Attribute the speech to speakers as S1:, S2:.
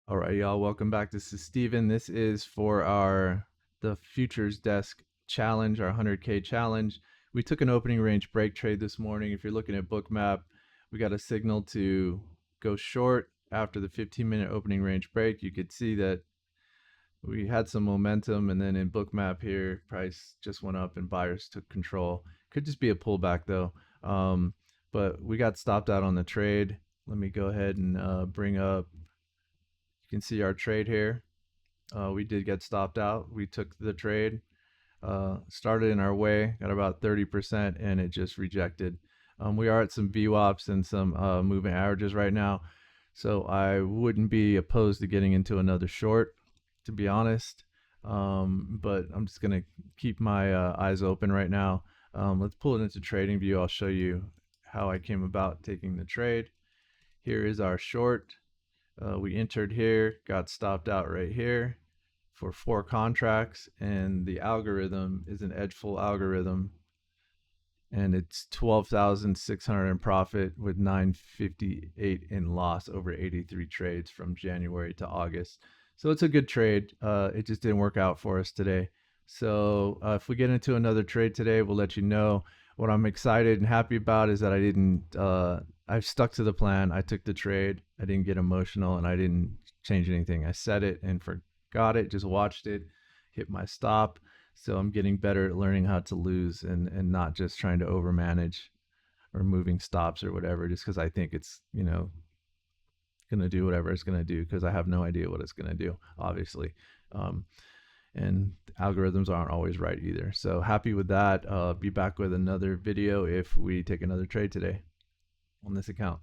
S1: All right, y'all, welcome back. This is Steven. This is for the futures desk challenge, our 100K challenge. We took an opening range break trade this morning. If you're looking at Bookmap, we got a signal to go short after the 15-minute opening range break. You could see that we had some momentum, and then in Bookmap here, price just went up and buyers took control. Could just be a pullback though. But we got stopped out on the trade. Let me go ahead and bring up, you can see our trade here. We did get stopped out. We took the trade, started in our way, got about 30%, and it just rejected. We are at some VWAPs and some moving averages right now, so I wouldn't be opposed to getting into another short, to be honest. But I'm just gonna keep my eyes open right now. Let's pull it into trading view. I'll show you how I came about taking the trade. Here is our short. We entered here, got stopped out right here for 4 contracts, and the algorithm is an Edgeful algorithm, and it's 12,600 in profit with 958 in loss over 83 trades from January to August. So it's a good trade. It just didn't work out for us today. So if we get into another trade today, we'll let you know. What I'm excited and happy about is that I stuck to the plan. I took the trade. I didn't get emotional and I didn't change anything. I set it and forgot it, just watched it, hit my stop. So I'm getting better at learning how to lose and not just trying to overmanage or moving stops or whatever, just because I think it's, going to do whatever it's going to do, because I have no idea what it's going to do, obviously. Um, and algorithms aren't always right either. So happy with that. Be back with another video if we take another trade today on this account.